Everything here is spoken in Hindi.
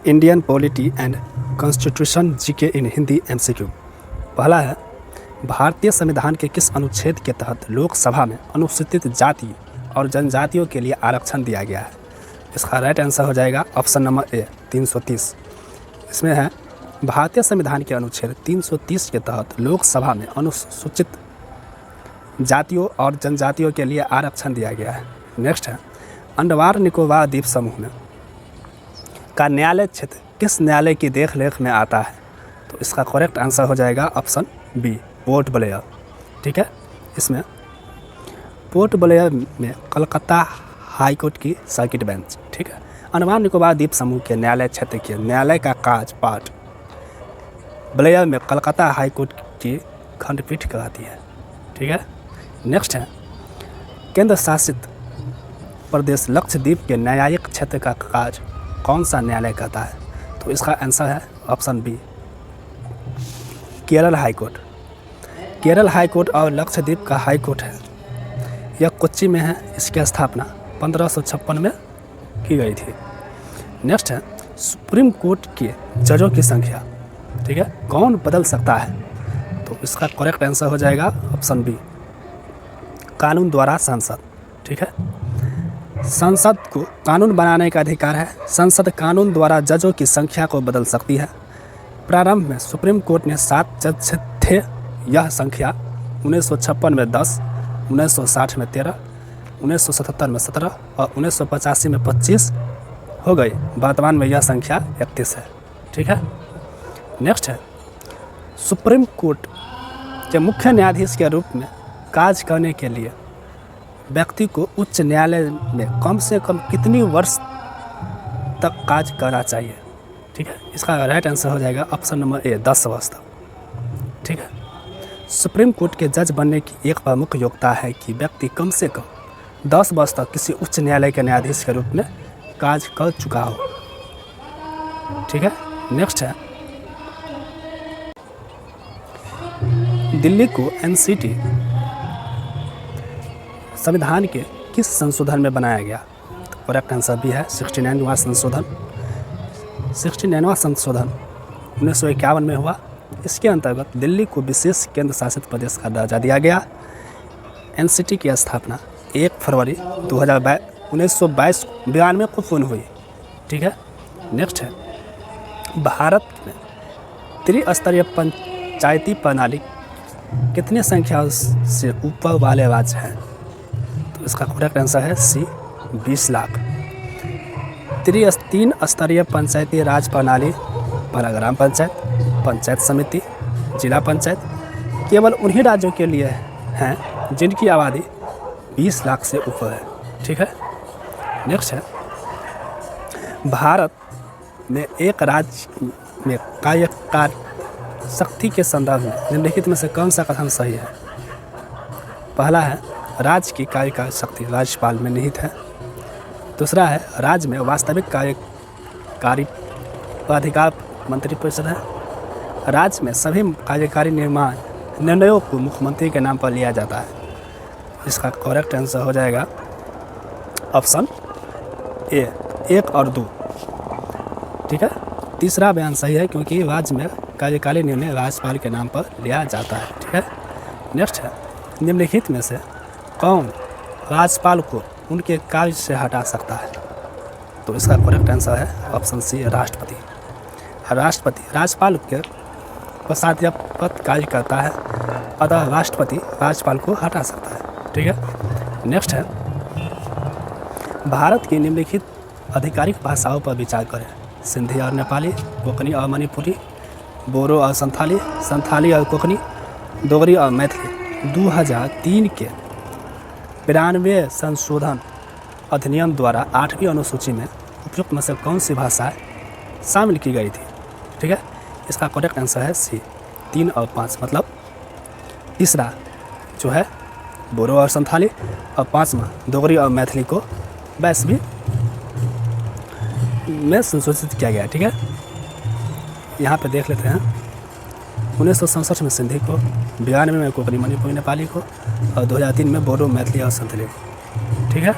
Indian polity and constitution GK in Hindi MCQ. पहला है, भारतीय संविधान के किस अनुच्छेद के तहत लोकसभा में अनुसूचित जाति और जनजातियों के लिए आरक्षण दिया गया है? इसका राइट आंसर हो जाएगा ऑप्शन नंबर ए 330। इसमें है भारतीय संविधान के अनुच्छेद 330 के तहत लोकसभा में अनुसूचित जातियों और जनजातियों के लिए आरक्षण दिया गया है। नेक्स्ट है, अंडमान निकोबार द्वीप समूह में का न्यायालय क्षेत्र किस न्यायालय की देखरेख में आता है? तो इसका करेक्ट आंसर हो जाएगा ऑप्शन बी पोर्ट ब्लेयर। ठीक है, इसमें पोर्ट ब्लेयर में कलकत्ता हाई कोर्ट की सर्किट बेंच। ठीक है, अंडमान निकोबार द्वीप समूह के न्यायालय क्षेत्र के न्यायालय का काज पार्ट ब्लेयर में कलकत्ता हाई कोर्ट की खंडपीठ कराती है। ठीक है, नेक्स्ट है, केंद्र शासित प्रदेश लक्षद्वीप के न्यायिक क्षेत्र का काज कौन सा न्यायालय करता है? तो इसका आंसर है option B Kerala high court. Kerala high court और लक्षद्वीप का हाई कोर्ट है, यह कोच्चि में है। इसकी स्थापना 1556 में की गई थी। नेक्स्ट है, सुप्रीम कोर्ट के जजों की संख्या, ठीक है, कौन बदल सकता है? तो इसका करेक्ट आंसर हो जाएगा ऑप्शन बी कानून द्वारा संसद। ठीक है, संसद को कानून बनाने का अधिकार है। संसद कानून द्वारा जजों की संख्या को बदल सकती है। प्रारंभ में सुप्रीम कोर्ट ने 7 जज थे। यह संख्या 1956 में 10, 1960 में 13, 1977 में 17 और 1985 में 25 हो गई। वर्तमान में यह संख्या 31 है। ठीक है, नेक्स्ट है, सुप्रीम कोर्ट के मुख्य न्यायाधीश के रूप में काज करने के लिए व्यक्ति को उच्च न्यायालय में कम से कम कितनी वर्ष तक काज करना चाहिए? ठीक है, इसका राइट आंसर हो जाएगा ऑप्शन नंबर ए 10 वर्ष तक। ठीक है, सुप्रीम कोर्ट के जज बनने की एक प्रमुख योग्यता है कि व्यक्ति कम से कम 10 वर्ष तक किसी उच्च न्यायालय के न्यायाधीश के रूप में काज कर चुका हो। ठीक है, नेक्स्ट है, दिल्ली को एनसीटी संविधान के किस संशोधन में बनाया गया? तो करेक्ट आंसर भी है 69वां संशोधन। 69वां संशोधन 1951 में हुआ। इसके अंतर्गत दिल्ली को विशेष केंद्र शासित प्रदेश का दर्जा दिया गया। एनसीटी की स्थापना 1 फरवरी 1992 को पूर्ण हुई। ठीक है, नेक्स्ट है, भारत में त्रिस्तरीय पंचायती प्रणाली कितनी संख्या से ऊपर वाले राज्य हैं? तो इसका करेक्ट आंसर है सी 20 लाख। 3 स्तरीय पंचायती राज प्रणाली पर ग्राम पंचायत, पंचायत समिति, जिला पंचायत केवल उन्हीं राज्यों के लिए हैं जिनकी आबादी 20 लाख से ऊपर है। ठीक है, नेक्स्ट है, भारत में एक राज्य में कार्यकार शक्ति के संदर्भ में निम्नलिखित में से कौन सा कथन सही है? पहला है, राज्य की कार्यकारी शक्ति राज्यपाल में निहित है। दूसरा है, राज्य में वास्तविक कार्यकारी अधिकार मंत्रिपरिषद है। राज्य में सभी कार्यकारी निर्णयों को मुख्यमंत्री के नाम पर लिया जाता है। इसका करेक्ट आंसर हो जाएगा ऑप्शन ए 1 और 2। ठीक है, तीसरा बयान सही है क्योंकि राज्य में कार्यकारी निर्णय राज्यपाल के नाम पर लिया जाता है। ठीक है, नेक्स्ट है, निम्नलिखित में से कौन राज्यपाल को उनके कार्य से हटा सकता है? तो इसका करेक्ट आंसर है ऑप्शन सी राष्ट्रपति। राष्ट्रपति राज्यपाल के पश्चात कार्य करता है, अतः राष्ट्रपति राज्यपाल को हटा सकता है। ठीक है, नेक्स्ट है, भारत की निम्नलिखित आधिकारिक भाषाओं पर विचार करें। सिंधी और नेपाली, कोंकणी और मणिपुरी, बोरो और संथाली, संथाली और कोंकणी, डोगरी और मैथिली। 2003 के 92 संशोधन अधिनियम द्वारा 8वीं अनुसूची में उपयुक्त में से कौन सी भाषाएं शामिल की गई थी? ठीक है, इसका करेक्ट आंसर है सी 3 और 5, मतलब तीसरा जो है बोरो और संथाली और 5वां डोगरी और मैथिली को 22वीं में संशोधित किया गया। ठीक है, यहाँ पे देख लेते हैं, 1967 में सिंधी को, 92 में कोंकणी मणिपुरी नेपाली को और 2003 में बोडो मैथिली और संथाली को। ठीक है,